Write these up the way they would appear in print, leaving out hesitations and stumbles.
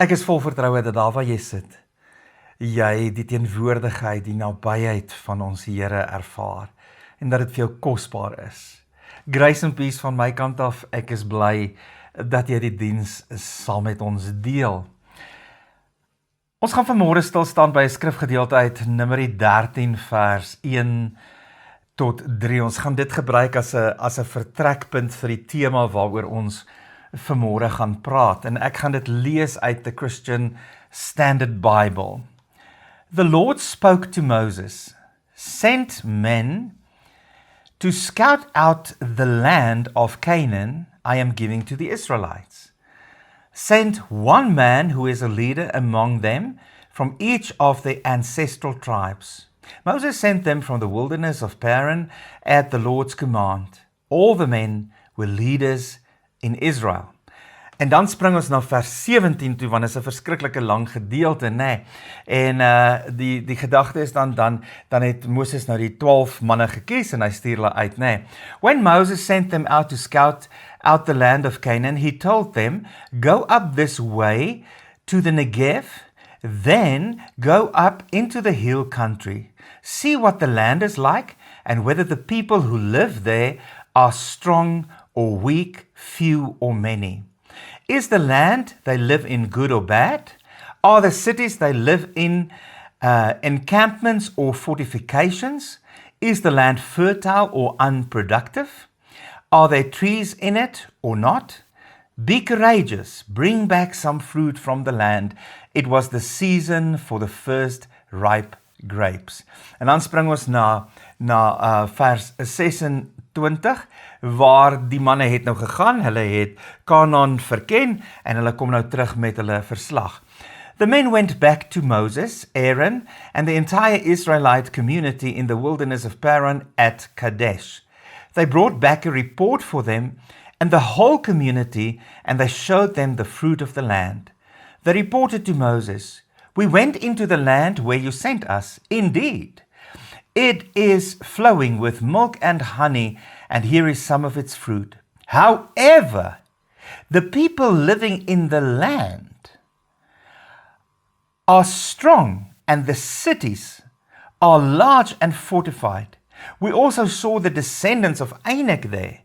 Ek is vol vertroue dat daar waar jy sit, jy die teenwoordigheid, die nabyheid van ons Here ervaar en dat dit vir jou kosbaar is. Grace and peace van my kant af, ek is bly dat jy die diens saam met ons deel. Ons gaan vanmôre stil staan by 'n skrifgedeelte uit Numeri 13 vers 1 tot 3. Ons gaan dit gebruik as 'n vertrekpunt vir die tema waaroor ons vanmôre gaan praat. En ek gaan dit lees uit the Christian Standard Bible. The Lord spoke to Moses, sent men to scout out the land of Canaan I am giving to the Israelites. Send one man who is a leader among them from each of the ancestral tribes. Moses sent them from the wilderness of Paran at the Lord's command. All the men were leaders in Israel. En dan spring ons na vers 17 toe, want dit is 'n verskriklike lang gedeelte, nê? En die gedagte is dan het Moses nou die 12 manne gekies en hy stuur hulle uit, nê? When Moses sent them out to scout out the land of Canaan, he told them, go up this way to the Negev, then go up into the hill country. See what the land is like and whether the people who live there are strong or weak, few or many. Is the land they live in good or bad? Are the cities they live in encampments or fortifications? Is the land fertile or unproductive? Are there trees in it or not? Be courageous, bring back some fruit from the land. It was the season for the first ripe grapes. En dan spring ons na vers 26, waar die manne het nou gegaan, hulle het Kanaan verken, en hulle kom nou terug met hulle verslag. The men went back to Moses, Aaron, and the entire Israelite community in the wilderness of Paran at Kadesh. They brought back a report for them and the whole community, and they showed them the fruit of the land. They reported to Moses, we went into the land where you sent us. Indeed, it is flowing with milk and honey, and here is some of its fruit. However, the people living in the land are strong, and the cities are large and fortified. We also saw the descendants of Anak there.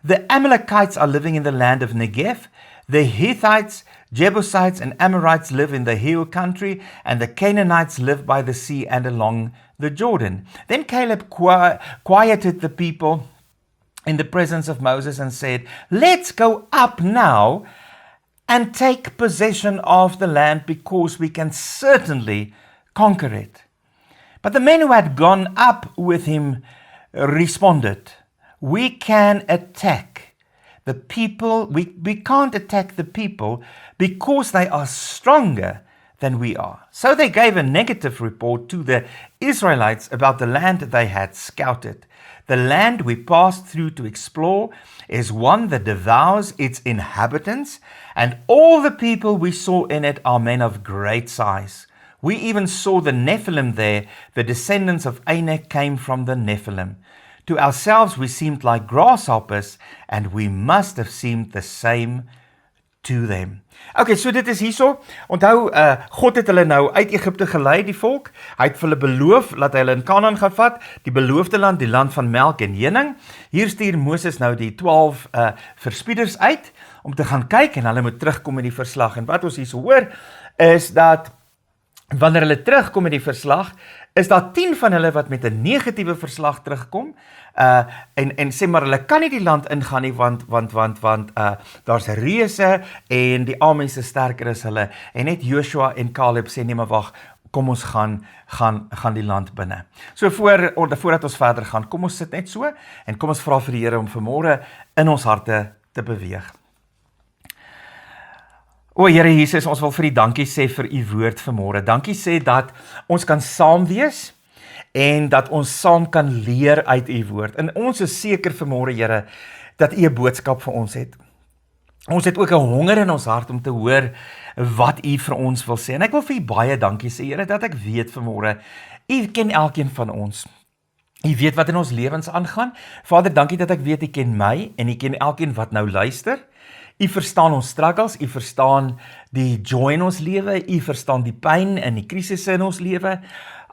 The Amalekites are living in the land of Negev. The Hittites, Jebusites, and Amorites live in the hill country, and the Canaanites live by the sea and along the Jordan. Then Caleb quieted the people in the presence of Moses and said, let's go up now and take possession of the land, because we can certainly conquer it. But the men who had gone up with him responded, we can attack the people. We can't attack the people because they are stronger than we are. So they gave a negative report to the Israelites about the land they had scouted. The land we passed through to explore is one that devours its inhabitants, and all the people we saw in it are men of great size. We even saw the Nephilim there. The descendants of Anak came from the Nephilim. To ourselves we seemed like grasshoppers, and we must have seemed the same to them. Okay, so dit is hierso. Onthou, God het hulle nou uit Egipte gelei, die volk. Hy het vir hulle beloof dat hy hulle in Kanaan gaan vat, die beloofde land, die land van melk en honing. Hier stuur Moses nou die 12 verspieders uit om te gaan kyk, en hulle moet terugkom met die verslag. En wat ons hierso hoor is dat wanneer hulle terugkom met die verslag, is daar 10 van hulle wat met 'n negatiewe verslag terugkom, en sê maar hulle kan nie die land ingaan nie, want daar's reuse en die Amense sterker as hulle, en net Joshua en Caleb sê nee, maar wag, kom ons gaan die land binne. So voordat ons verder gaan, kom ons sit net so, en kom ons vra vir die Here om vanmôre in ons harte te beweeg. O Here Jesus, ons wil vir U dankie sê vir U woord vanmôre. Dankie sê dat ons kan saam wees en dat ons saam kan leer uit U woord. En ons is seker vanmôre, Here, dat U 'n boodskap vir ons het. Ons het ook 'n honger in ons hart om te hoor wat U vir ons wil sê. En ek wil vir U baie dankie sê, Here, dat ek weet vanmôre, U ken elkeen van ons. U weet wat in ons lewens aangaan. Vader, dankie dat ek weet U ken my en U ken elkeen wat nou luister. U verstaan ons struggles, u verstaan die joy in ons lewe, u verstaan die pyn en die krisisse in ons lewe.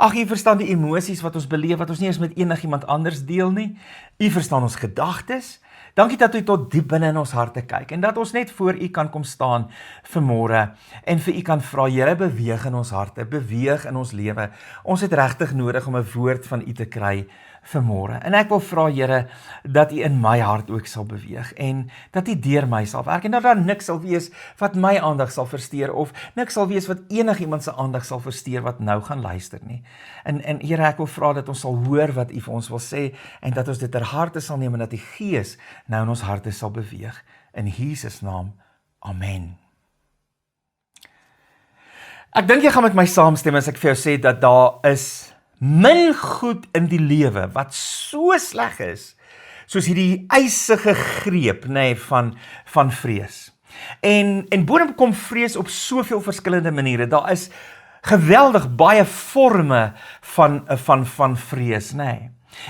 Ag, u verstaan die emosies wat ons beleef, wat ons nie eens met enigiemand anders deel nie. U verstaan ons gedagtes. Dankie dat u tot diep binne in ons harte kyk en dat ons net voor u kan kom staan vanmôre en vir u kan vra, Here, beweeg in ons harte, beweeg in ons lewe. Ons het regtig nodig om 'n woord van u te kry vanmôre. En ek wil vra, Here, dat u in my hart ook sal beweeg en dat u deur my sal werk en dat daar niks sal wees wat my aandag sal versteur of niks sal wees wat enigiemand se aandag sal versteur wat nou gaan luister nie. En Here, ek wil vra dat ons sal hoor wat u vir ons wil sê en dat ons dit ter harte sal neem en dat die Gees nou in ons harte sal beweeg. In Jesus naam, amen. Ek dink jy gaan met my saamstem as ek vir jou sê dat daar is min goed in die lewe wat so sleg is, soos hierdie ysige greep, van vrees. En Boonop kom vrees op soveel verskillende maniere. Daar is geweldig baie vorme van vrees,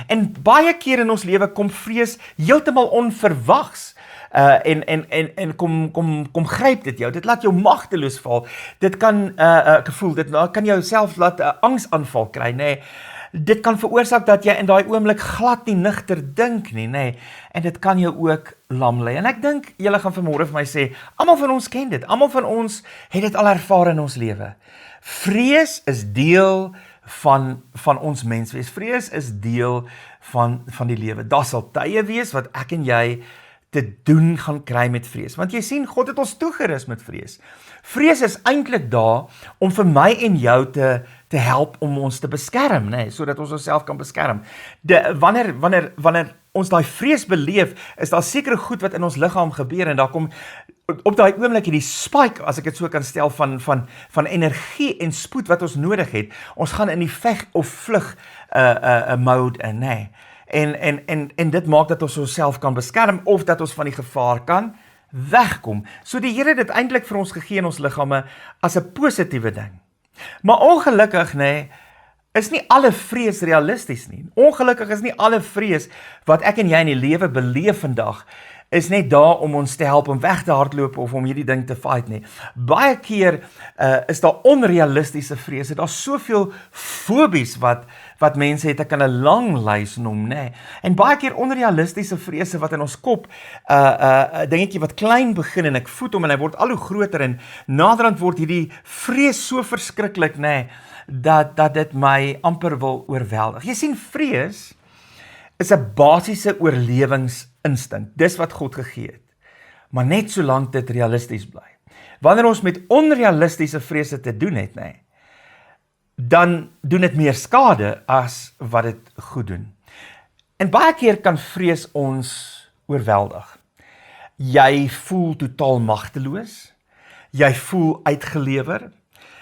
En baie keer in ons lewe kom vrees heeltemal onverwags. En kom gryp dit jou, dit laat jou magteloos val, dit kan gevoel, dit kan jou self laat 'n angsaanval kry, dit kan veroorsaak dat jy in daai oomblik glad nie nigter dink nie, en dit kan jou ook lam lê, en ek dink, julle gaan vanmôre vir my sê, almal van ons ken dit, almal van ons het dit al ervaar in ons lewe. Vrees is deel van ons menswees, vrees is deel van die lewe. Daar sal tye wees wat ek en jy te doen gaan kry met vrees. Want jy sien, God het ons toegerus met vrees. Vrees is eintlik daar om vir my en jou te help om ons te beskerm, sodat ons onsself kan beskerm. Wanneer ons daai vrees beleef, is daar sekere goed wat in ons liggaam gebeur en daar kom op daai oomblik hierdie spike, as ek dit so kan stel, van energie en spoed wat ons nodig het. Ons gaan in die veg of vlug mode in, En dit maak dat ons onsself kan beskerm of dat ons van die gevaar kan wegkom. So die Here het dit eintlik vir ons gegee in ons liggame as 'n positiewe ding. Maar ongelukkig, is nie alle vrees realisties nie. Ongelukkig is nie alle vrees wat ek en jy in die lewe beleef vandag is net daar om ons te help om weg te hardloop of om hierdie ding te fight nie. Baie keer is daar onrealistiese vrese, daar's soveel fobies wat mense het, ek kan 'n lang lys noem, En baie keer onrealistiese vrese wat in ons kop, dingetjie wat klein begin en ek voed hom en hy word al hoe groter en naderhand word hierdie vrees so verskriklik, dat dit my amper wil oorweldig. Jy sien, vrees is 'n basiese oorlewingsinstinkt. Dis wat God gegee het. Maar net solank dit realisties bly. Wanneer ons met onrealistiese vrese te doen het, dan doen dit meer skade as wat dit goed doen. En baie keer kan vrees ons oorweldig. Jy voel totaal magteloos. Jy voel uitgelewer.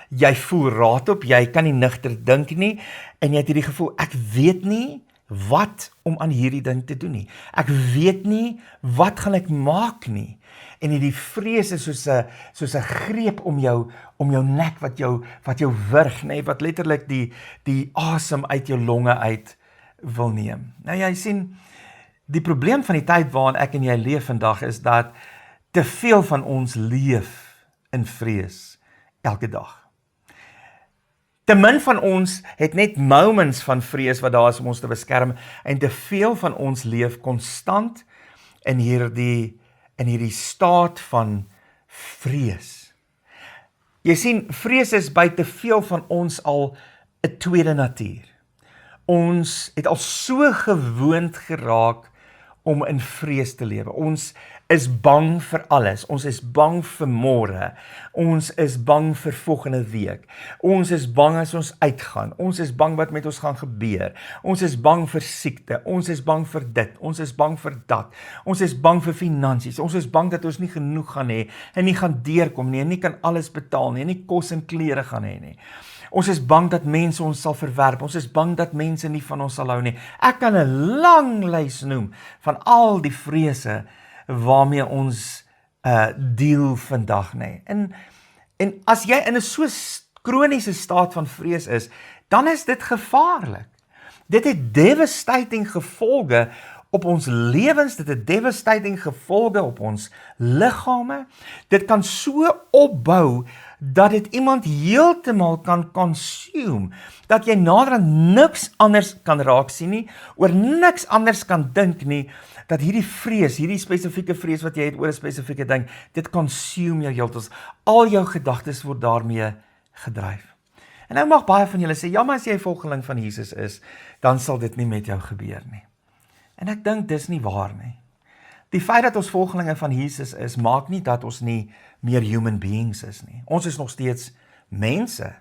Jy voel raad op. Jy kan nie nigter dink nie. En jy het hierdie gevoel, ek weet nie wat om aan hierdie ding te doen nie. Ek weet nie wat gaan ek maak nie. En hierdie vrees is soos 'n greep om jou nek wat jou wurg, wat letterlik die asem uit jou longe uit wil neem. Nou jy sien, die probleem van die tyd waarin ek en jy leef vandag is dat te veel van ons leef in vrees elke dag. Te min van ons het net moments van vrees wat daar is om ons te beskerm en te veel van ons leef konstant in hierdie staat van vrees. Jy sien, vrees is by te veel van ons al 'n tweede natuur. Ons het al so gewoond geraak om in vrees te lewe. Ons is bang vir alles. Ons is bang vir môre. Ons is bang vir volgende week. Ons is bang as ons uitgaan. Ons is bang wat met ons gaan gebeur. Ons is bang vir siekte. Ons is bang vir dit. Ons is bang vir dat. Ons is bang vir finansies. Ons is bang dat ons nie genoeg gaan hê en nie gaan deurkom nie en nie kan alles betaal nie en nie kos en klere gaan hê nie. Ons is bang dat mense ons sal verwerp. Ons is bang dat mense nie van ons sal hou nie. Ek kan 'n lang lys noem van al die vrese waarmee ons deel vandag, En as jy in 'n so kroniese staat van vrees is, dan is dit gevaarlik. Dit het devastating gevolge op ons lewens, dit het devastating gevolge op ons liggame. Dit kan so opbou, dat dit iemand heeltemal kan consume, dat jy naderhand niks anders kan raak sien nie, oor niks anders kan dink nie, dat hierdie vrees, hierdie spesifieke vrees wat jy het oor 'n spesifieke ding, dit consume jou heeltemal. Al jou gedagtes word daarmee gedryf. En nou mag baie van julle sê, ja, maar as jy 'n volgeling van Jesus is, dan sal dit nie met jou gebeur nie. En ek dink dis nie waar nie. Die feit dat ons volgelinge van Jesus is, maak nie dat ons nie meer human beings is nie. Ons is nog steeds mense.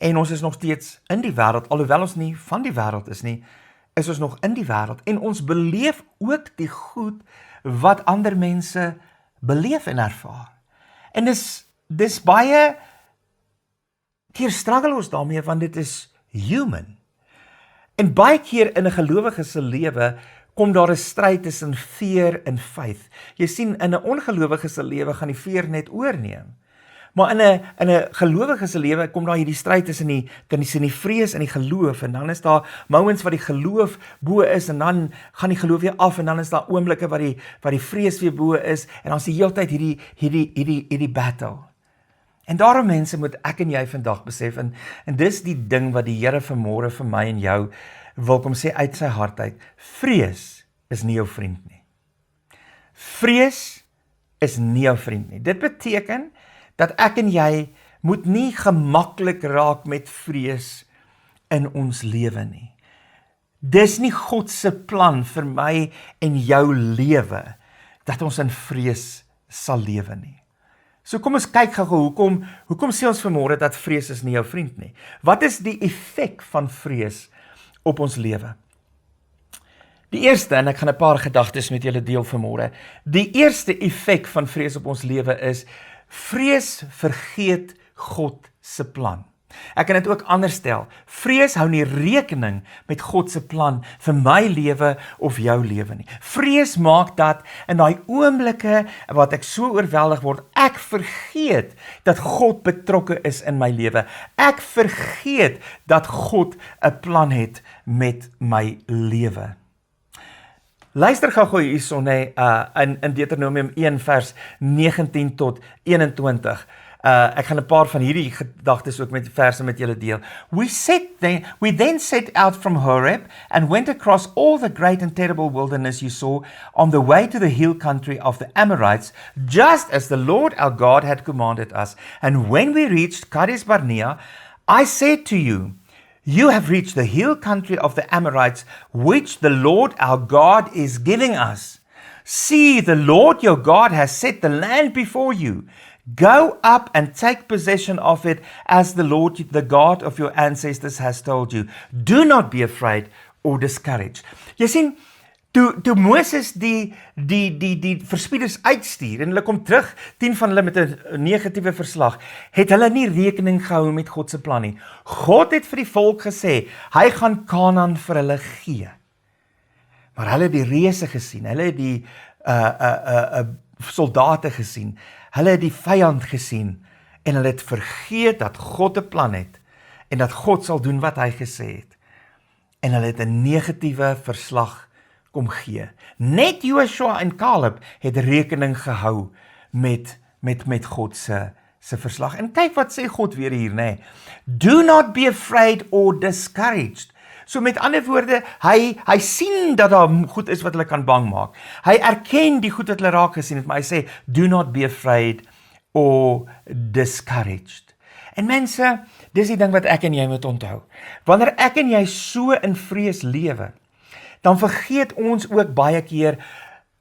En ons is nog steeds in die wêreld, alhoewel ons nie van die wêreld is nie, is ons nog in die wêreld. En ons beleef ook die goed wat ander mense beleef en ervaar. En dis baie keer struggle ons daarmee, want dit is human. En baie keer in 'n gelowige se lewe kom daar 'n stryd tussen fear en faith. Jy sien, in 'n ongelowige se lewe gaan die fear net oorneem. Maar in 'n gelowige se lewe kom daar hierdie stryd tussen die vrees en die geloof, en dan is daar moments wat die geloof bo is, en dan gaan die geloof weer af, en dan is daar oomblikke wat die vrees weer bo is, en dan is die heeltyd hierdie battle. En daarom mense moet ek en jy vandag besef, en dis die ding wat die Here vanmôre vir my en jou wil kom sê uit sy hart uit, vrees is nie jou vriend nie. Vrees is nie jou vriend nie. Dit beteken dat ek en jy moet nie gemaklik raak met vrees in ons lewe nie. Dis nie God se plan vir my en jou lewe, dat ons in vrees sal lewe nie. So kom ons kyk gou, hoekom sê ons vanmôre dat vrees is nie jou vriend nie? Wat is die effek van vrees op ons lewe? Die eerste, en ek gaan 'n paar gedagtes met julle deel vanmôre. Die eerste effek van vrees op ons lewe is, vrees vergeet God se plan. Ek kan dit ook anders stel. Vrees hou nie rekening met God se plan vir my lewe of jou lewe nie. Vrees maak dat in daai oomblikke wat ek so oorweldig word, ek vergeet dat God betrokke is in my lewe. Ek vergeet dat God 'n plan het met my lewe. Luister gou hierson in Deuteronomium 1 vers 19 tot 21. Ek gaan 'n paar van hierdie gedagtes ook met verse met julle deel. We then set out from Horeb and went across all the great and terrible wilderness you saw on the way to the hill country of the Amorites, just as the Lord our God had commanded us. And when we reached Kadesh Barnea, I said to you, you have reached the hill country of the Amorites, which the Lord our God is giving us. See, the Lord your God has set the land before you. Go up and take possession of it as the Lord, the God of your ancestors has told you. Do not be afraid or discouraged. Jy sien, toe Moses die verspieders uitstuur en hulle kom terug, 10 van hulle met 'n negatiewe verslag, het hulle nie rekening gehou met God se plan nie. God het vir die volk gesê, hy gaan Kanaan vir hulle gee. Maar hulle het die reëse gesien, hulle het die soldate gesien, hulle het die vyand gesien, en hulle het vergeet dat God 'n plan het, en dat God sal doen wat hy gesê het. En hulle het 'n negatiewe verslag kom gee. Net Joshua en Caleb het rekening gehou met God se verslag. En kyk wat sê God weer hier, nê. Do not be afraid or discouraged. So met ander woorde, hy sien dat daar goed is wat hulle kan bang maak. Hy erken die goed wat hulle raak gesien het, maar hy sê, do not be afraid or discouraged. En mense, dis die ding wat ek en jy moet onthou. Wanneer ek en jy so in vrees lewe, dan vergeet ons ook baie keer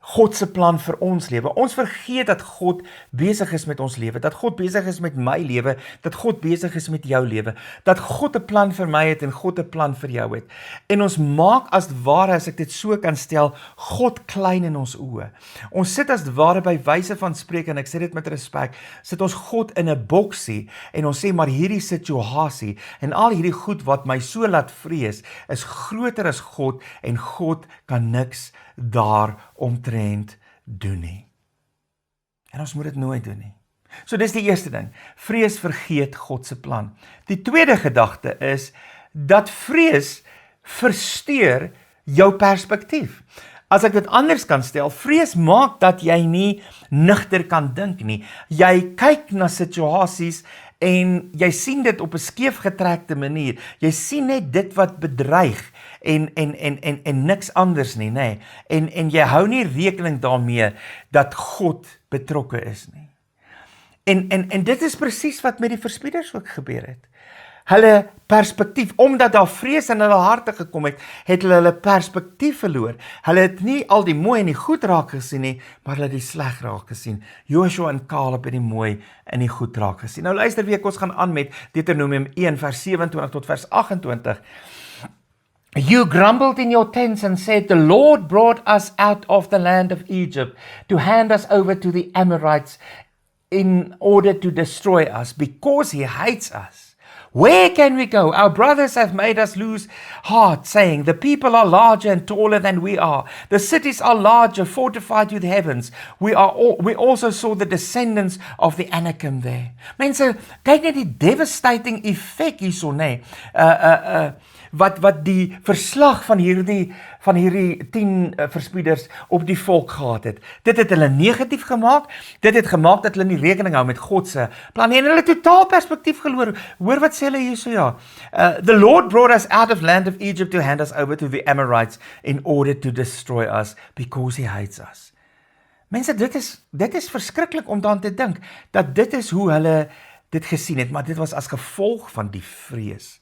God se plan vir ons lewe. Ons vergeet dat God besig is met ons lewe, dat God besig is met my lewe, dat God besig is met jou lewe, dat God 'n plan vir my het en God 'n plan vir jou het. En ons maak as ware, as ek dit so kan stel, God klein in ons oë. Ons sit as ware by wyse van spreek, en ek sê dit met respek, sit ons God in 'n boksie en ons sê maar hierdie situasie en al hierdie goed wat my so laat vrees is groter as God, en God kan niks daar omtrent doen nie. En ons moet dit nooit doen nie. So dis die eerste ding. Vrees vergeet God se plan. Die tweede gedagte is dat vrees versteur jou perspektief. as ek dit anders kan stel, vrees maak dat jy nie nugter kan dink nie. Jy kyk na situasies en jy sien dit op 'n skeefgetrekte manier. Jy sien net dit wat bedreig en niks anders nie, nê. En jy hou nie rekening daarmee dat God betrokke is nie. En dit is presies wat met die verspieders ook gebeur het. Hulle perspektief, omdat daar vrees in hulle harte gekom het, het hulle perspektief verloor. Hulle het nie al die mooi en die goed raak gesien nie, maar hulle het die sleg raak gesien. Joshua en Caleb het die mooi en die goed raak gesien. Nou luister weer, ons gaan aan met Deuteronomium 1 vers 27 tot vers 28. You grumbled in your tents and said, the Lord brought us out of the land of Egypt to hand us over to the Amorites in order to destroy us, because he hates us. Where can we go? Our brothers have made us lose heart, saying, the people are larger and taller than we are. The cities are larger, fortified with heavens. We also saw the descendants of the Anakim there. Mense, kyk net die devastating effek hierso, nê. Wat die verslag van hierdie 10 verspieders op die volk gehad het. Dit het hulle negatief gemaak, dit het gemaak dat hulle nie rekening hou met God se plan en hulle totaal perspektief geloor. Hoor wat sê hulle hierso, ja. The Lord brought us out of land of Egypt to hand us over to the Amorites in order to destroy us because he hates us. Mense, dit is verskriklik om dan te dink, dat dit is hoe hulle dit gesien het, maar dit was as gevolg van die vrees.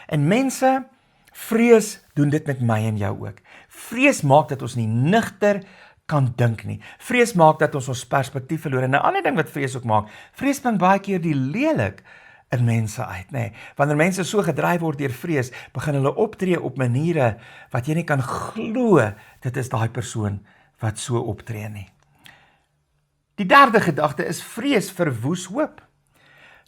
En mense, vrees doen dit met my en jou ook. Vrees maak dat ons nie nugter kan dink nie. Vrees maak dat ons perspektief verloor. En 'n ander ding wat vrees ook maak, vrees bring baie keer die lelik in mense uit, nê. Wanneer mense so gedryf word deur vrees, begin hulle optree op maniere wat jy nie kan glo, dit is daai persoon wat so optree nie. Die derde gedagte is vrees verwoes hoop.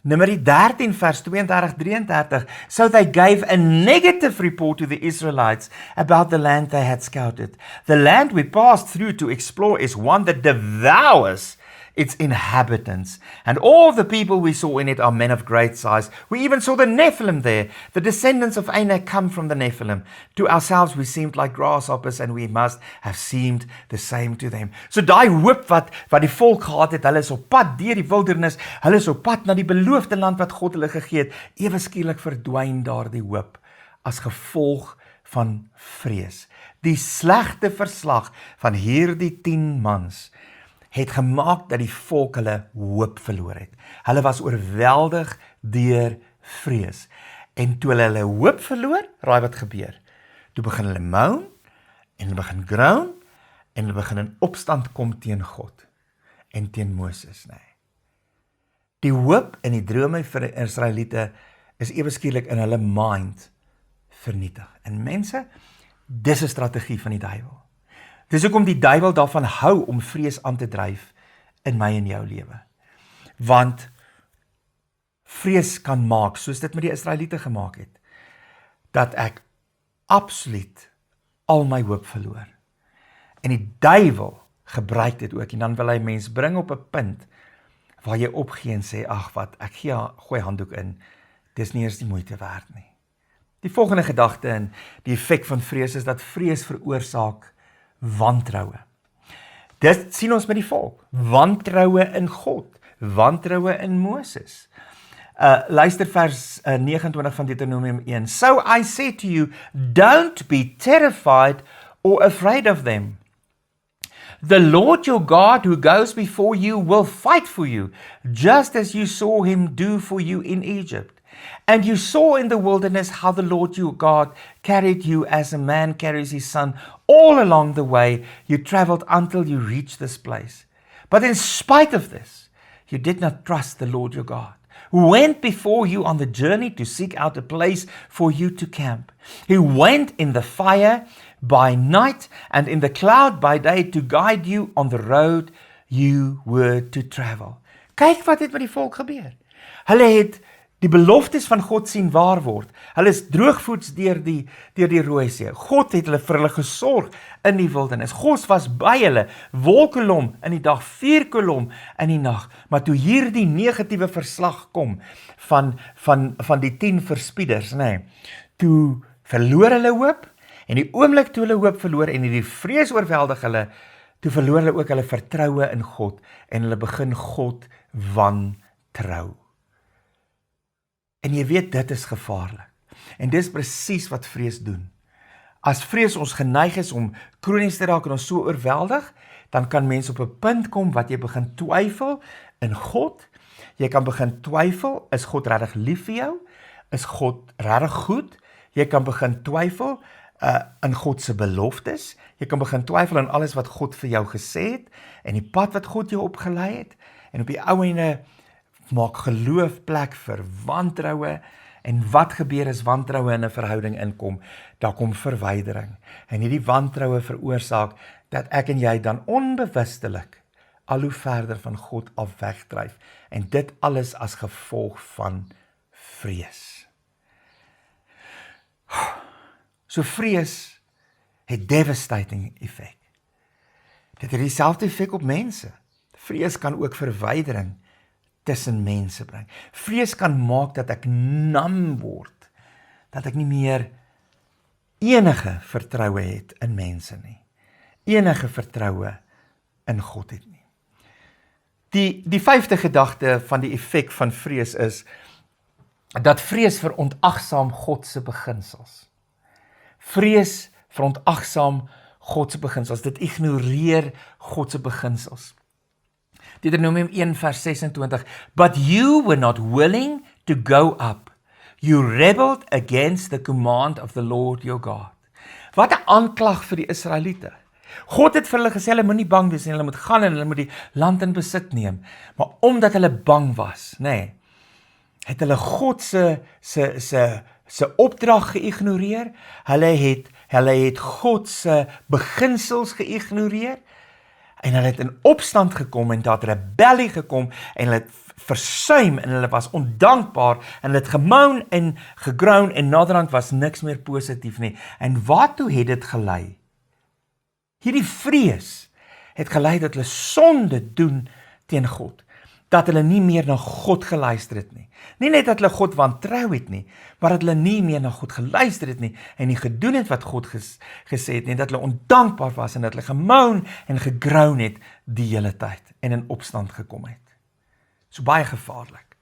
Numeri 13 vers 32-33, so they gave a negative report to the Israelites about the land they had scouted. The land we passed through to explore is one that devours its inhabitants, and all the people we saw in it are men of great size. We even saw the Nephilim there. The descendants of Anak come from the Nephilim. To ourselves we seemed like grasshoppers, and we must have seemed the same to them. So daai hoop wat die volk gehad het, hulle is op pad deur die wildernis, hulle is op pad na die beloofde land wat God hulle gegee het, ewe skielik verdwyn daardie hoop as gevolg van vrees. Die slegte verslag van hierdie 10 mans het gemaak dat die volk hulle hoop verloor het. Hulle was oorweldig deur vrees. En toe hulle hoop verloor, raai wat gebeur? Toe begin hulle moan, en hulle begin groan, en hulle begin in opstand kom teen God, en teen Moses, nee. Die hoop en die drome vir die Israeliete is ewe skielik in hulle mind vernietig. En mense, dis 'n strategie van die duiwel. Dis hoekom die duiwel daarvan hou om vrees aan te dryf in my en jou lewe. Want vrees kan maak, soos dit met die Israeliete gemaak het, dat ek absoluut al my hoop verloor. En die duiwel gebruik dit ook, en dan wil hy mens bring op 'n punt, waar jy opgee en sê, ag wat, ek gooi handdoek in, dis nie eers die moeite werd nie. Die volgende gedagte en die effek van vrees is dat vrees veroorsaak wantroue. Dit sien ons met die volk. Wantroue in God. Wantroue in Moses. Luister vers 29 van Deuteronomium 1. So I say to you, don't be terrified or afraid of them. The Lord your God who goes before you will fight for you, just as you saw him do for you in Egypt. And you saw in the wilderness how the Lord your God carried you as a man carries his son all along the way you traveled until you reached this place. But in spite of this, you did not trust the Lord your God, who went before you on the journey to seek out a place for you to camp. He went in the fire by night and in the cloud by day to guide you on the road you were to travel. Kyk wat het met die volk gebeur. Hulle het die beloftes van God sien waar word. Hulle is droogvoets deur die Rooi See. God het hulle vir hulle gesorg in die wildernis. God was by hulle, wolkkolom in die dag, vuurkolom in die nag. Maar toe hierdie negatiewe verslag kom van die 10 verspieders, nee, toe verloor hulle hoop En die oomblik toe hulle hoop verloor en die vrees oorweldig hulle, toe verloor hulle ook hulle vertroue in God en hulle begin God wantrou. En jy weet, dit is gevaarlik. En dis presies wat vrees doen. As vrees ons geneig is om kronies te raak en ons so oorweldig, dan kan mens op 'n punt kom wat jy begin twyfel in God. Jy kan begin twyfel, is God regtig lief vir jou? Is God regtig goed? Jy kan begin twyfel in God se beloftes. Jy kan begin twyfel in alles wat God vir jou gesê het en die pad wat God jou opgelei het. En op die ou einde maak geloof plek vir wantroue. En wat gebeur as wantroue in 'n verhouding inkom? Daar kom verwydering. En hierdie wantroue veroorsaak dat ek en jy dan onbewustelik al hoe verder van God af wegdryf. En dit alles as gevolg van vrees. So vrees het devastating effek. Dit het dieselfde effek op mense. Vrees kan ook verwydering tussen mense bring. Vrees kan maak dat ek nam word, dat ek nie meer enige vertroue het in mense nie, enige vertroue in God het nie. Die 5de gedagte van die effek van vrees is, dat vrees verontagsaam God se beginsels. Vrees verontagsaam God se beginsels, dit ignoreer God se beginsels. Deuteronomium 1 vers 26, But you were not willing to go up. You rebelled against the command of the Lord your God. Wat 'n aanklag vir die Israeliete. God het vir hulle gesê, hulle moet nie bang wees nie, hulle moet gaan en hulle moet die land in besit neem. Maar omdat hulle bang was, het hulle God se opdrag geïgnoreer, hulle het God se beginsels geïgnoreer, en hulle het in opstand gekom en daar het rebellie gekom en hulle het versuim en hulle was ondankbaar en hulle het gemoun en gegroun en naderhand was niks meer positief nie. En waartoe het dit gelei? Hierdie vrees het gelei dat hulle sonde doen teen God. Dat hulle nie meer na God geluister het nie. Nie net dat hulle God wantrou het nie, maar dat hulle nie meer na God geluister het nie en nie gedoen het wat God gesê het nie, dat hulle ondankbaar was en dat hulle gemoun en gegroun het die hele tyd en in opstand gekom het. So baie gevaarlik.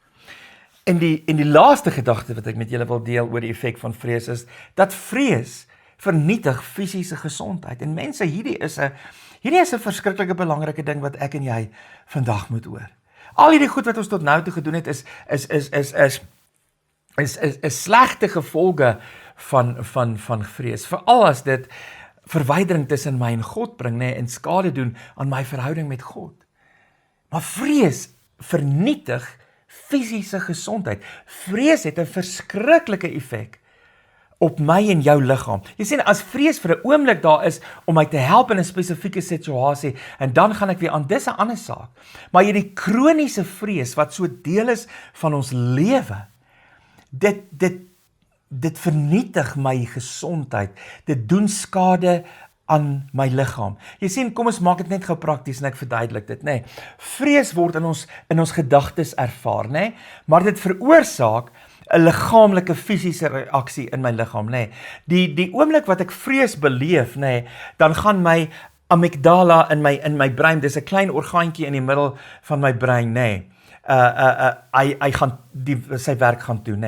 En die laaste gedagte wat ek met julle wil deel oor die effek van vrees is, dat vrees vernietig fisiese gesondheid. En mense, hierdie is 'n verskriklike belangrike ding wat ek en jy vandag moet hoor. Al hierdie goed wat ons tot nou toe gedoen het is slegte gevolge van vrees. Veral as dit verwydering tussen my en God bring, en skade doen aan my verhouding met God. Maar vrees vernietig fisiese gesondheid. Vrees het 'n verskriklike effek op my en jou liggaam. Jy sien, as vrees vir 'n oomblik daar is om my te help in 'n spesifieke situasie, en dan gaan ek weer aan, dis 'n ander saak. Maar hierdie kroniese vrees wat so deel is van ons lewe, dit vernietig my gesondheid. Dit doen skade aan my liggaam. Jy sien, kom ons maak dit net gou prakties en ek verduidelik dit, Vrees word in ons gedagtes ervaar, maar dit veroorsaak 'n liggaamlike fisiese reaksie in my liggaam, Die oomblik wat ek vrees beleef, dan gaan my amygdala in my brein, dis 'n klein orgaantjie in die middel van my brein, hy gaan sy werk gaan doen,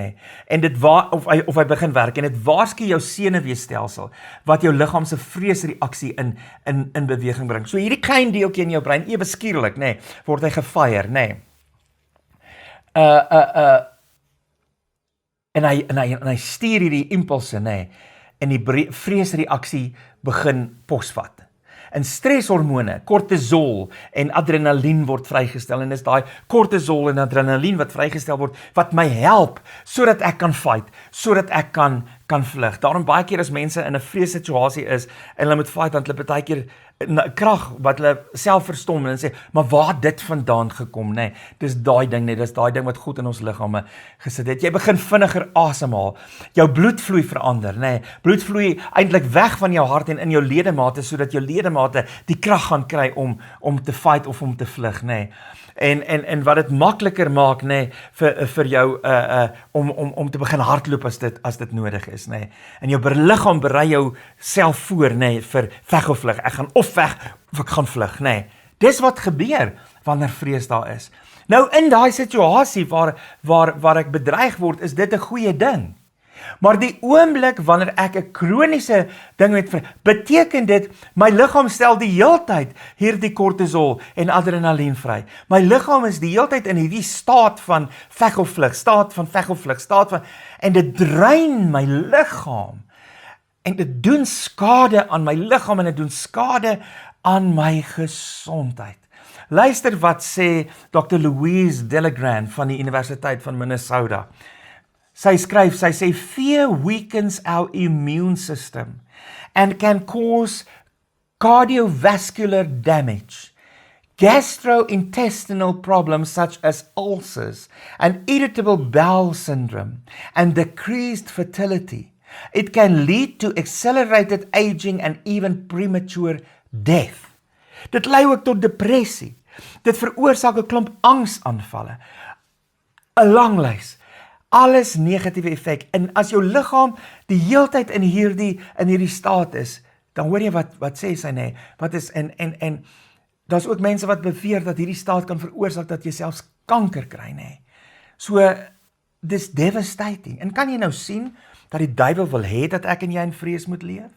en dit of hy begin werk en dit waarsku jou senuweestelsel wat jou liggaam se vreesreaksie in beweging bring. So hierdie klein deeltjie in jou brein, ewe skielik, word hy gefire, En hy stuur hierdie impulse, en die vreesreaksie begin posvat. En stresshormone, kortisol en adrenalien word vrygestel, en dis daai kortisol en adrenalien wat vrygestel word, wat my help, sodat ek kan fight, sodat ek kan vlug. Daarom baie keer as mense in 'n vreessituasie is, en hulle moet fight, dan hulle baie keer krag wat hulle self verstom en sê, maar waar het dit vandaan gekom, Dis daai ding, dis daai ding wat goed in ons liggame gesit het. Jy begin vinniger asemhaal, jou bloedvloei verander, bloed vloei eintlik weg van jou hart en in jou ledemate, sodat jou ledemate die krag gaan kry om te fight of om te vlug, en wat dit makliker maak, nê, vir jou om te begin hardloop as dit nodig is, nê. En jou liggaam berei jou self voor, nê, vir veg of vlug. Ek gaan of veg of ek gaan vlug, nê. Dis wat gebeur wanneer vrees daar is. Nou in daai situasie waar ek bedreig word, is dit 'n goeie ding. Maar die oomblik wanneer ek 'n kroniese ding met beteken dit, my liggaam stel die heeltyd hierdie kortisol en adrenalien vry. My liggaam is die heeltyd in hierdie staat van veg of vlug, en dit drein my liggaam. En dit doen skade aan my liggaam en dit doen skade aan my gesondheid. Luister wat sê Dr. Louise Delagrand van die Universiteit van Minnesota. Sy sê, fear weakens our immune system and can cause cardiovascular damage, gastrointestinal problems such as ulcers and irritable bowel syndrome, and decreased fertility. It can lead to accelerated aging and even premature death. Dit lei ook tot depressie. Dit veroorsaak 'n klomp angsaanvalle. 'n Lang lys. Alles negatiewe effek. En as jou liggaam die heeltyd in hierdie staat is, dan hoor jy wat sê sy, nê. Wat is en daar's ook mense wat beweer dat hierdie staat kan veroorsaak dat jy selfs kanker kry, nê. So dis devastating. En kan jy nou sien dat die duiwel wil hê dat ek en jy in vrees moet leef?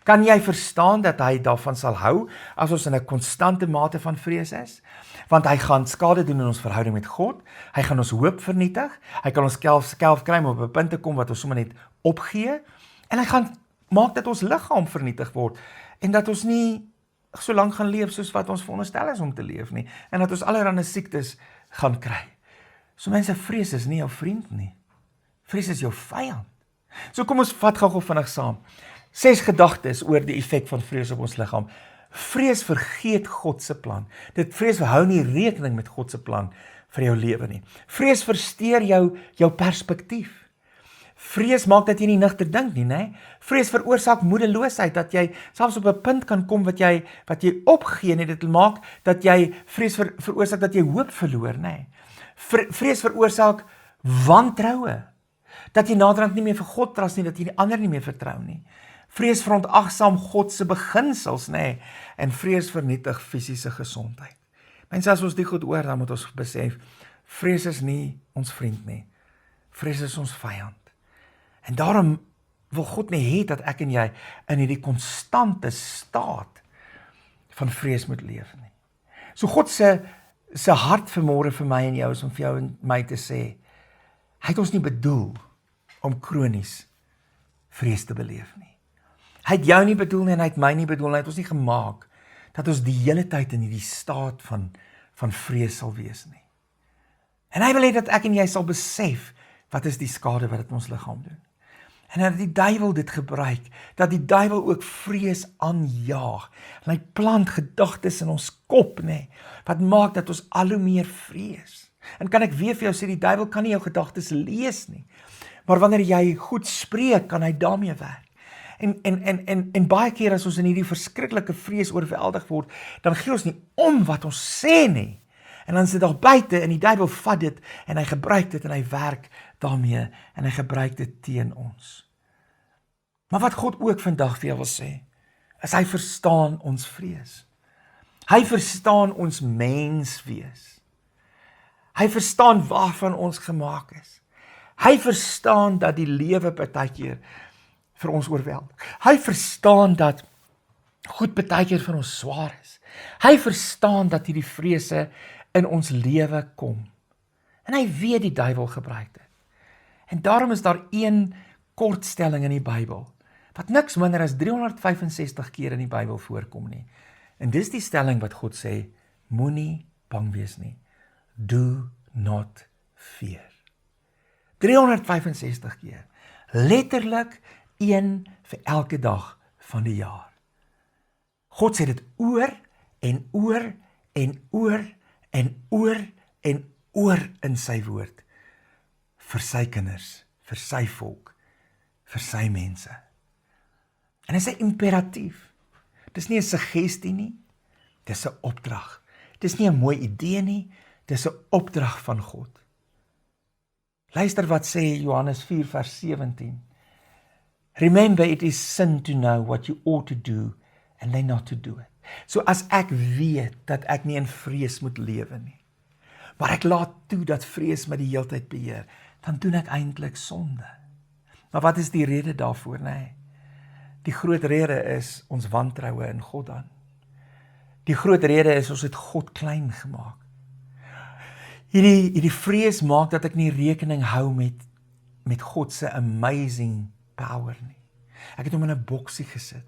Kan jy verstaan dat hy daarvan sal hou as ons in 'n konstante mate van vrees is? Want hy gaan skade doen in ons verhouding met God, hy gaan ons hoop vernietig, hy kan ons skelf kry om op 'n punt te kom wat ons sommer net opgee, en hy gaan maak dat ons liggaam vernietig word, en dat ons nie so lank gaan leef soos wat ons veronderstel is om te leef nie, en dat ons allerlei siektes gaan kry. So mense, vrees is nie jou vriend nie, vrees is jou vyand. So kom ons vat gou vinnig saam. 6 gedagtes oor die effek van vrees op ons liggaam. Vrees vergeet God se plan. Vrees hou nie rekening met God se plan vir jou lewe nie. Vrees versteur jou perspektief. Vrees maak dat jy nie nigter dink nie, né? Vrees veroorsaak moedeloosheid, dat jy selfs op 'n punt kan kom wat jy opgee, nie. Dit maak dat jy vrees veroorsaak dat jy hoop verloor, né? Vrees veroorsaak wantroue, dat jy naderhand nie meer vir God trust nie, dat jy die ander nie meer vertrou nie. Vrees verontagsaam God se beginsels, nê, en vrees vernietig fisiese gesondheid. Mense, as ons dit goed hoor, dan moet ons besef, vrees is nie ons vriend nie. Vrees is ons vyand. En daarom wil God nie hê dat ek en jy in hierdie konstante staat van vrees moet leef nie. So God se hart vanmôre vir my en jou is om vir jou en my te sê, hy het ons nie bedoel om kronies vrees te beleef nie. Hy het jou nie bedoel nie en hy het my nie bedoel nie. Hy het ons nie gemaak dat ons die hele tyd in hierdie staat van vrees sal wees nie. En hy wil hê dat ek en jy sal besef wat is die skade wat dit ons liggaam doen. En dat die duiwel dit gebruik, dat die duiwel ook vrees aanjaag. En hy plant gedagtes in ons kop, nê, wat maak dat ons al hoe meer vrees. En kan ek weer vir jou sê, die duiwel kan nie jou gedagtes lees nie. Maar wanneer jy goed spreek, kan hy daarmee werk. En baie keer as ons in hierdie verskriklike vrees oorweldig word, dan gee ons nie om wat ons sê nie. En dan sit daar buite en die duiwel vat dit en hy gebruik dit en hy werk daarmee en hy gebruik dit teen ons. Maar wat God ook vandag vir jou wil sê, is hy verstaan ons vrees. Hy verstaan ons menswees. Hy verstaan waarvan ons gemaak is. Hy verstaan dat die lewe partykeer vir ons oorweldig. Hy verstaan dat goed partykeer vir ons swaar is. Hy verstaan dat hierdie vrese in ons lewe kom. En hy weet die duiwel gebruik dit. En daarom is daar een kortstelling in die Bybel, wat niks minder as 365 keer in die Bybel voorkom nie. En dis die stelling wat God sê, moenie bang wees nie. Do not fear. 365 keer. Letterlik een vir elke dag van die jaar. God sê dit oor en oor en oor en oor en oor in sy woord. Vir sy kinders, vir sy volk, vir sy mense. En dit is 'n imperatief. Dit is nie 'n suggestie nie, dit is 'n opdrag. Dit is nie 'n mooi idee nie, Dis 'n opdrag van God. Luister wat sê Johannes 4 vers 17. Remember, it is sin to know what you ought to do and then not to do it. So as ek weet dat ek nie in vrees moet lewe nie, maar ek laat toe dat vrees my die heeltyd beheer, dan doen ek eintlik sonde. Maar wat is die rede daarvoor? Nee. Die groot rede is ons wantroue in God dan. Die groot rede is ons het God klein gemaak. Hierdie vrees maak dat ek nie rekening hou met God se amazing power nie. Ek het hom in 'n boksie gesit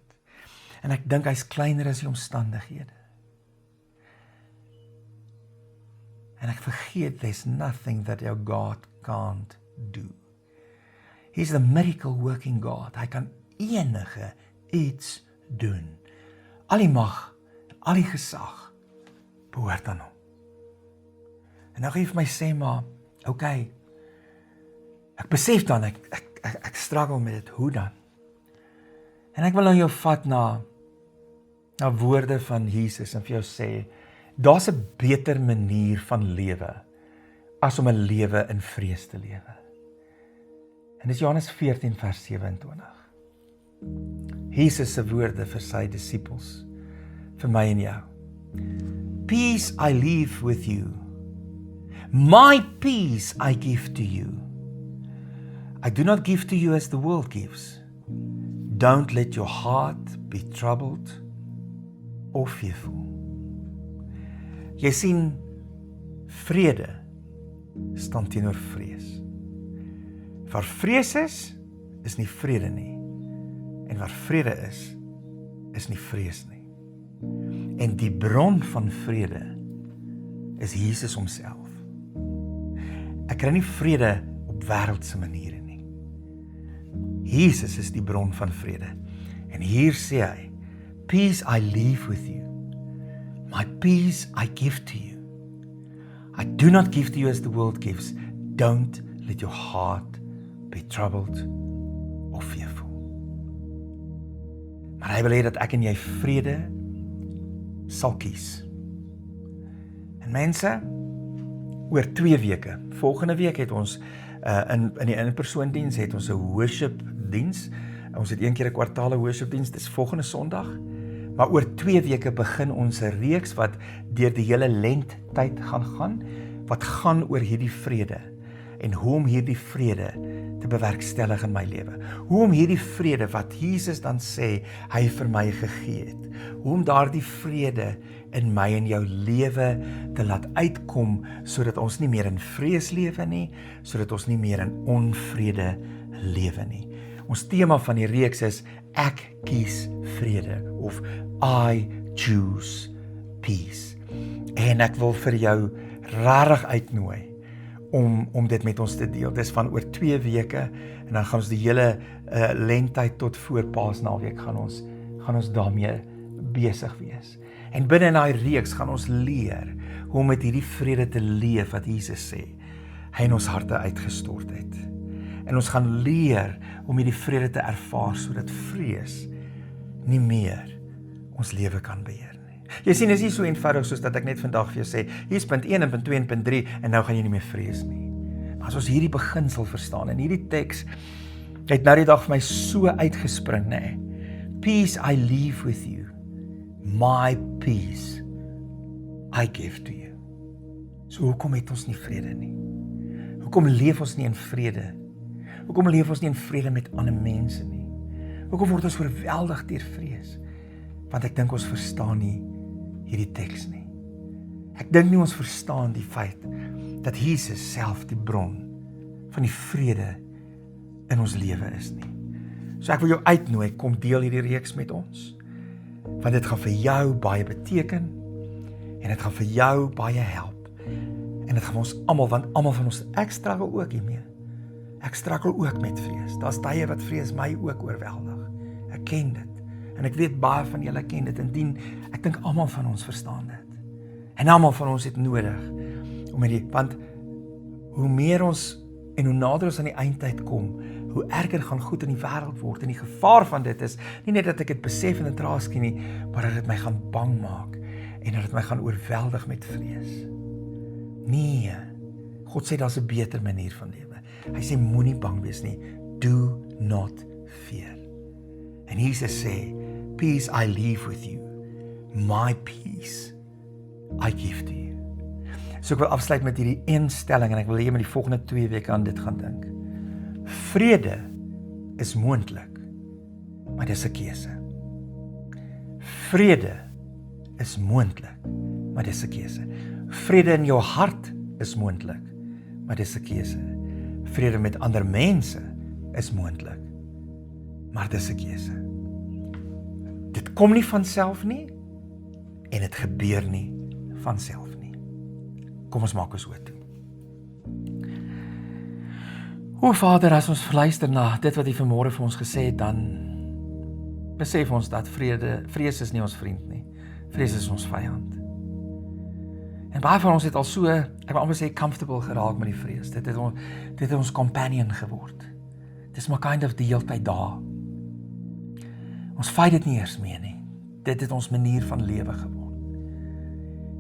en ek dink hy's kleiner as die omstandighede. En ek vergeet there's nothing that our God can't do. He's the miracle working God. Hy kan enige iets doen. Al die mag, al die gesag behoort aan hom. En nou gee vir my sê maar, okay, ek besef dan, ek struggle met dit, hoe dan? En ek wil nou jou vat na woorde van Jesus en vir jou sê, daar's 'n beter manier van lewe as om 'n lewe in vrees te lewe. En dis Johannes 14 vers 27. Jesus se woorde vir sy disippels, vir my en jou. Peace I leave with you. My peace I give to you. I do not give to you as the world gives. Don't let your heart be troubled or fearful. Jy sien, vrede staan teenoor vrees. Waar vrees is nie vrede nie. En waar vrede is nie vrees nie. En die bron van vrede is Jesus homself. Ek kry nie vrede op wêreldse maniere nie. Jesus is die bron van vrede. En hier sê hy, peace I leave with you. My peace I give to you. I do not give to you as the world gives. Don't let your heart be troubled or fearful. Maar hy wil hê dat ek en jy vrede sal kies. En mense, oor 2 weke, volgende week het ons in die in-persoon-diens het ons 'n worship diens. Ons het 1 keer 'n kwartaal worship diens, dis volgende Sondag. Maar oor 2 weke begin ons 'n reeks wat deur die hele lenttyd gaan, wat gaan oor hierdie vrede en hoe om hierdie vrede te bewerkstellig in my lewe. Hoe om hierdie vrede wat Jesus dan sê hy vir my gegee het, hoe om daardie vrede in my en jou lewe te laat uitkom, sodat ons nie meer in vrees lewe nie, sodat ons nie meer in onvrede lewe nie. Ons tema van die reeks is, ek kies vrede, of I choose peace. En ek wil vir jou rarig uitnooi, om dit met ons te deel. Dis van oor 2 weke, en dan gaan ons die hele lenttyd tot voor Paasnaweek gaan ons daarmee besig wees. En binne in daai reeks gaan ons leer hoe om met hierdie vrede te leef wat Jesus sê hy in ons harte uitgestort het. En ons gaan leer om hierdie vrede te ervaar sodat vrees nie meer ons lewe kan beheer nie. Jy sien, is nie so eenvoudig soos dat ek net vandag vir jou sê, hier is punt 1 en punt 2 en punt 3 en nou gaan jy nie meer vrees nie. Maar as ons hierdie beginsel verstaan en hierdie teks het nou die dag vir my so uitgespring, nee. Peace I leave with you. My peace I give to you. So hoekom het ons nie vrede nie? Hoekom leef ons nie in vrede? Hoekom leef ons nie in vrede met ander mense nie? Hoekom word ons oorweldig deur vrees? Want ek dink ons verstaan nie hierdie teks nie. Ek dink nie ons verstaan die feit dat Jesus self die bron van die vrede in ons lewe is nie. So ek wil jou uitnooi, kom deel hierdie reeks met ons. Want dit gaan vir jou baie beteken en dit gaan vir jou baie help. En dit gaan ons almal, want almal van ons, ek struggle ook hiermee. Ek struggle ook met vrees. Daar's tye wat vrees my ook oorweldig. Ek ken dit. En ek weet baie van julle ken dit. Indien ek dink almal van ons verstaan dit. En almal van ons het nodig om want hoe meer ons en hoe nader ons aan die eindtyd kom, hoe erger gaan goed in die wêreld word. En die gevaar van dit is nie net dat ek dit besef en dit raaskie nie, maar dat dit my gaan bang maak en dat dit my gaan oorweldig met vrees. Nee, God sê daar's 'n beter manier van lewe. Hy sê moenie bang wees nie. Do not fear. En Jesus sê, peace I leave with you. My peace I give to you. So ek wil afsluit met hierdie een stelling en ek wil hê jy met die volgende 2 weke aan dit gaan dink. Vrede is moontlik, maar dis 'n keuse. Vrede is moontlik, maar dis 'n keuse. Vrede in jou hart is moontlik, maar dis 'n keuse. Vrede met ander mense is moontlik, maar dis 'n keuse. Dit kom nie van self nie en dit gebeur nie van self nie. Kom ons maak ons oop toe. O Vader, as ons luister na dit wat U vanmôre vir ons gesê het, dan besef ons dat vrees is nie ons vriend nie. Vrees is ons vyand. En baie van ons het al so, ek wil amper sê, comfortable geraak met die vrees. Dit het ons companion geword. Dit is maar kind of die hele tyd daar. Ons fight dit nie eers meer nie. Dit het ons manier van lewe geword.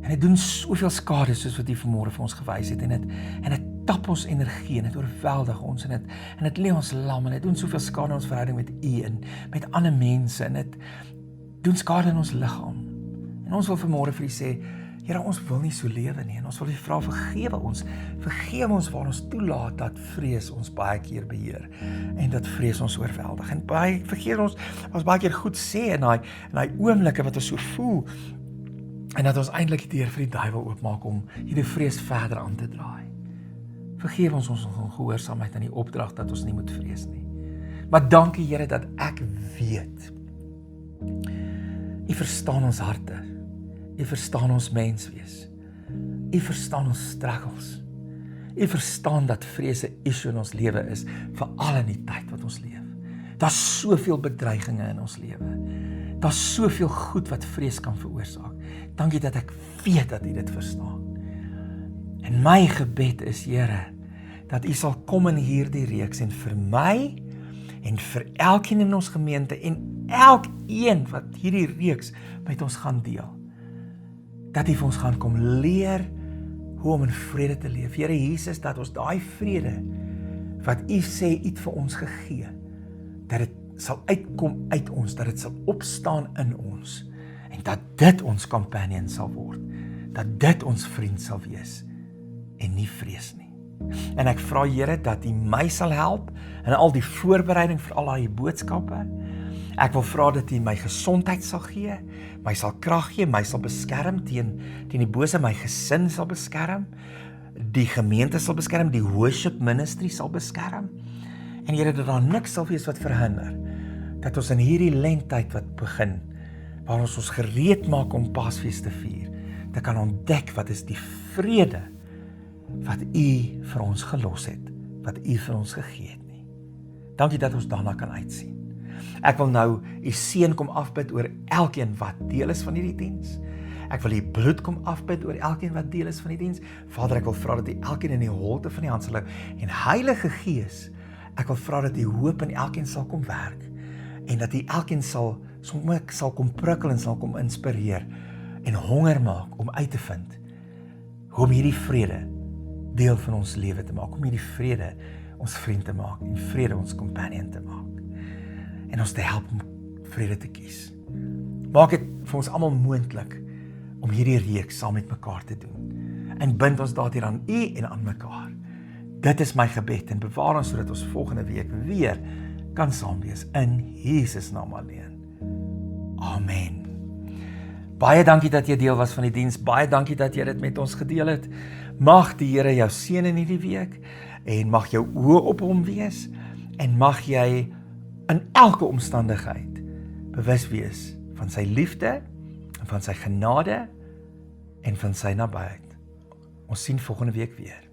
En dit doen soveel skade soos wat U vanmôre vir ons gewys het. En dit tap ons energie en dit oorweldig ons en dit lê ons lam en dit doen soveel skade in ons verhouding met U en met ander mense en dit doen skade in ons liggaam. En ons wil vanmôre vir U sê, Here, ons wil nie so lewe nie en ons wil U vra vergewe ons waar ons toelaat dat vrees ons baie keer beheer en dat vrees ons oorweldig en vergewe ons baie keer goed sê in daai oomblikke wat ons so voel en dat ons eintlik die deur vir die duiwel oopmaak om hierdie vrees verder aan te draai. Vergewe ons ongehoorsaamheid aan die opdrag dat ons nie moet vrees nie. Maar dankie Here dat ek weet U verstaan ons harte. U verstaan ons menswees. U verstaan ons struggles. U verstaan dat vrees 'n issue in ons lewe is, veral in die tyd wat ons leef. Daar's soveel bedreigings in ons lewe. Daar's soveel goed wat vrees kan veroorsaak. Dankie dat ek weet dat U dit verstaan. En my gebed is, Here, dat U sal kom in hierdie reeks en vir my en vir elkeen in ons gemeente en elkeen wat hierdie reeks met ons gaan deel, dat U vir ons gaan kom leer hoe om in vrede te leef. Here Jesus, dat ons daai vrede wat U sê U het vir ons gegee, dat dit sal uitkom uit ons, dat dit sal opstaan in ons en dat dit ons companion sal word, dat dit ons vriend sal wees en nie vrees nie. En ek vra Here dat U my sal help in al die voorbereiding vir al daai boodskappe. Ek wil vra dat U my gesondheid sal gee, my sal krag gee, my sal beskerm teen die bose, my gesin sal beskerm, die gemeente sal beskerm, die worship ministry sal beskerm. En Here, dat daar niks sal wees wat verhinder, dat ons in hierdie lenttyd wat begin, waar ons gereed maak om Paasfees te vier, te kan ontdek wat is die vrede wat U vir ons gelos het, wat U vir ons gegee het nie. Dankie dat ons daarna kan uitsien. Ek wil nou U seën kom afbid oor elkeen wat deel is van hierdie diens. Ek wil U bloed kom afbid oor elkeen wat deel is van die diens. Vader, ek wil vra dat U elkeen in die holte van die hand sal hou. En Heilige Gees, ek wil vra dat U hoop in elkeen sal kom werk. En dat U elkeen sal kom prikkel en sal kom inspireer. En honger maak om uit te vind hoe om hierdie vrede deel van ons lewe te maak. Om hierdie vrede ons vriend te maak. En vrede ons companion te maak. En ons te help om vrede te kies. Maak dit vir ons almal moontlik om hierdie reeks saam met mekaar te doen. En bind ons daardeur aan U en aan mekaar. Dit is my gebed en bewaar ons sodat ons volgende week weer kan saam wees in Jesus naam alleen. Amen. Baie dankie dat jy deel was van die diens. Baie dankie dat jy dit met ons gedeel het. Mag die Here jou seën in hierdie week en mag jou oë op hom wees en mag jy in elke omstandigheid bewus wees van sy liefde en van sy genade en van sy nabyheid. Ons sien volgende week weer.